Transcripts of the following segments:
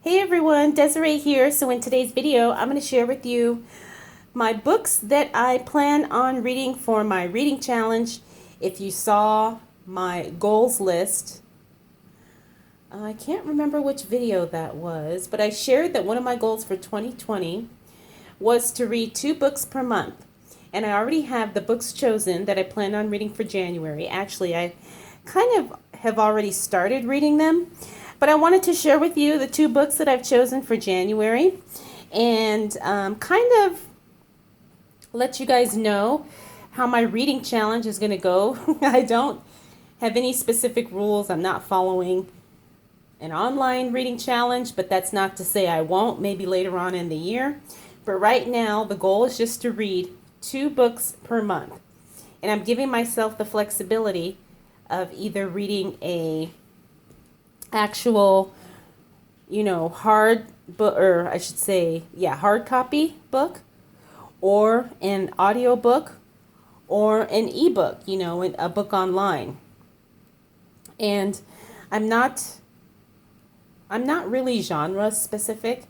Hey everyone, Desiree here. So in today's video, I'm going to share with you my books that I plan on reading for my reading challenge. If you saw my goals list, I can't remember which video that was, but I shared that one of my goals for 2020 was to read 2 books per month. And I already have the books chosen that I plan on reading for January. Actually, I kind of have already started reading them. But I wanted to share with you the 2 books that I've chosen for January and kind of let you guys know how my reading challenge is going to go. I don't have any specific rules. I'm not following an online reading challenge, but that's not to say I won't, maybe later on in the year. But right now, the goal is just to read 2 books per month. And I'm giving myself the flexibility of either reading a actual, hard book, or I should say, hard copy book, or an audio book, or an ebook, a book online. And I'm not really genre specific.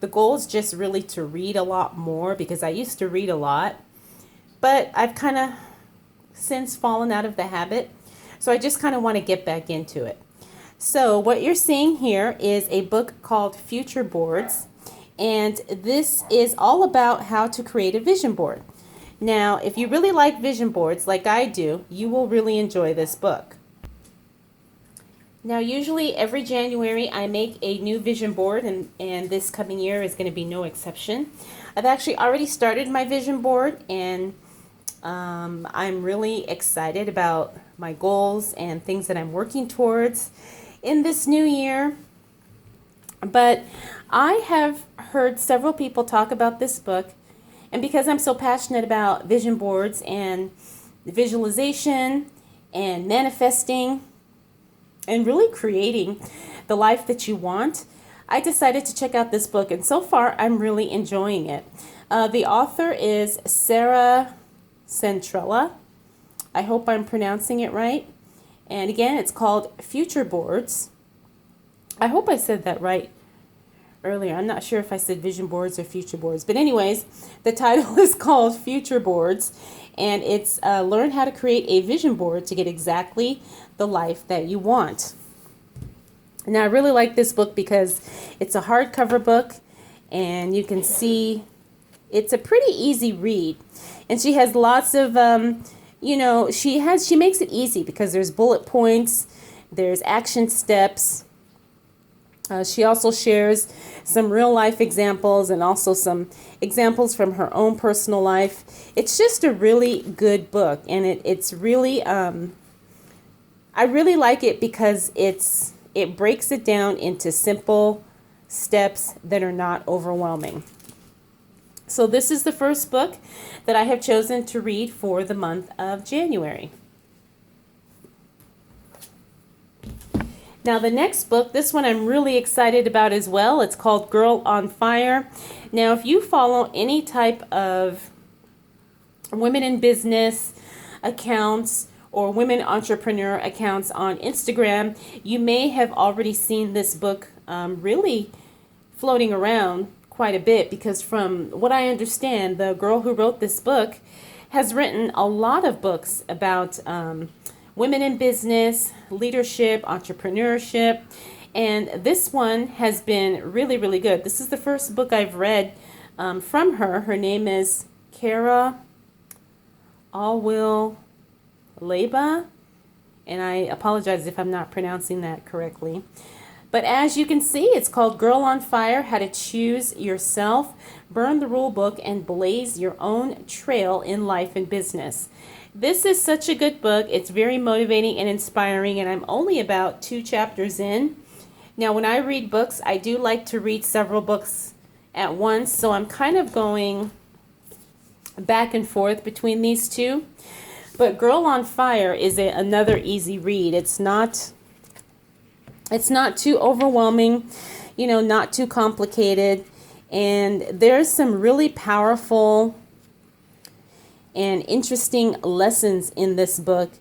The goal is just really to read a lot more because I used to read a lot, but I've kind of since fallen out of the habit. So I just kind of want to get back into it. So what you're seeing here is a book called FutureBoards, and this is all about how to create a vision board. Now, if you really like vision boards like I do, you will really enjoy this book. Now, usually every January I make a new vision board, and this coming year is going to be no exception. I've actually already started my vision board, and I'm really excited about my goals and things that I'm working towards in this new year. But I have heard several people talk about this book, and because I'm so passionate about vision boards and visualization and manifesting and really creating the life that you want, I decided to check out this book, and so far I'm really enjoying it. The author is Sarah Centrella. I hope I'm pronouncing it right. And again, it's called FutureBoards. I hope I said that right earlier. I'm not sure if I said vision boards or future boards. But anyways, the title is called FutureBoards. And it's learn how to create a vision board to get exactly the life that you want. Now, I really like this book because it's a hardcover book. And you can see it's a pretty easy read. And she has lots of she makes it easy because there's bullet points, there's action steps. She also shares some real life examples and also some examples from her own personal life. It's just a really good book, and it's really I really like it because it breaks it down into simple steps that are not overwhelming. So this is the first book that I have chosen to read for the month of January. Now the next book, this one I'm really excited about as well. It's called Girl on Fire. Now if you follow any type of women in business accounts or women entrepreneur accounts on Instagram, you may have already seen this book really floating around quite a bit, because from what I understand, the girl who wrote this book has written a lot of books about women in business, leadership, entrepreneurship, and this one has been really, really good. This is the first book I've read from her. Her name is Kara Alwill Leba, and I apologize if I'm not pronouncing that correctly. But as you can see, it's called Girl on Fire, How to Choose Yourself, Burn the Rule Book, and Blaze Your Own Trail in Life and Business. This is such a good book. It's very motivating and inspiring, and I'm only about 2 chapters in. Now, when I read books, I do like to read several books at once, so I'm kind of going back and forth between these two. But Girl on Fire is another easy read. It's not too overwhelming, not too complicated. And there's some really powerful and interesting lessons in this book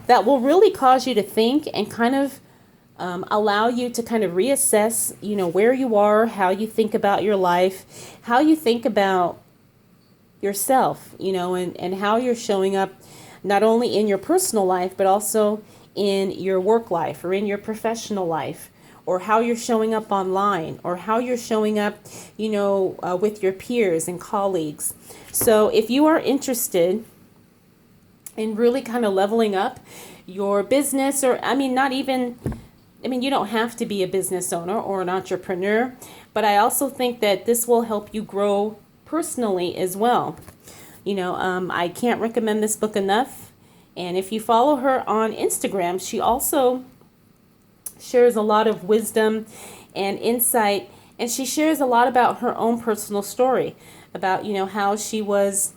that will really cause you to think and kind of allow you to kind of reassess, where you are, how you think about your life, how you think about yourself, and how you're showing up not only in your personal life, but also in your work life or in your professional life, or how you're showing up online, or how you're showing up, with your peers and colleagues. So if you are interested in really kind of leveling up your business, or you don't have to be a business owner or an entrepreneur, but I also think that this will help you grow personally as well. I can't recommend this book enough. And if you follow her on Instagram, she also shares a lot of wisdom and insight, and she shares a lot about her own personal story, about, how she was,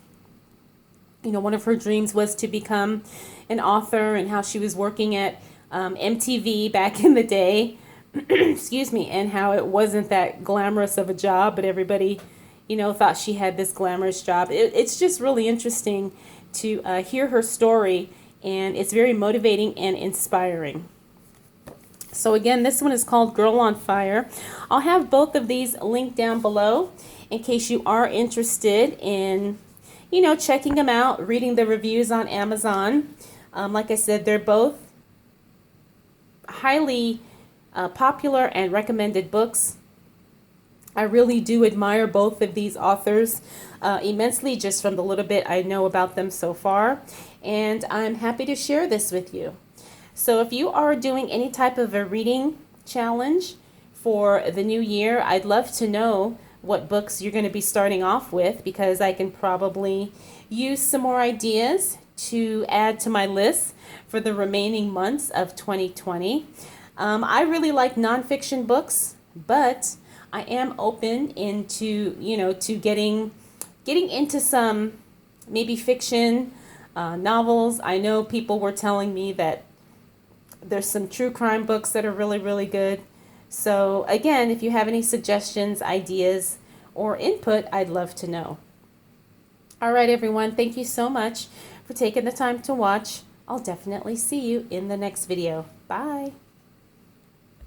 one of her dreams was to become an author, and how she was working at MTV back in the day, excuse me, and how it wasn't that glamorous of a job, but everybody, thought she had this glamorous job. It's just really interesting to hear her story, and it's very motivating and inspiring. So again, this one is called Girl on Fire. I'll have both of these linked down below in case you are interested in, checking them out, reading the reviews on Amazon. Like I said, they're both highly popular and recommended books. I really do admire both of these authors immensely, just from the little bit I know about them so far, and I'm happy to share this with you. So if you are doing any type of a reading challenge for the new year, I'd love to know what books you're going to be starting off with, because I can probably use some more ideas to add to my list for the remaining months of 2020. I really like nonfiction books, but I am open into, to getting into some maybe fiction novels. I know people were telling me that there's some true crime books that are really, really good. So again, if you have any suggestions, ideas, or input, I'd love to know. All right, everyone. Thank you so much for taking the time to watch. I'll definitely see you in the next video. Bye.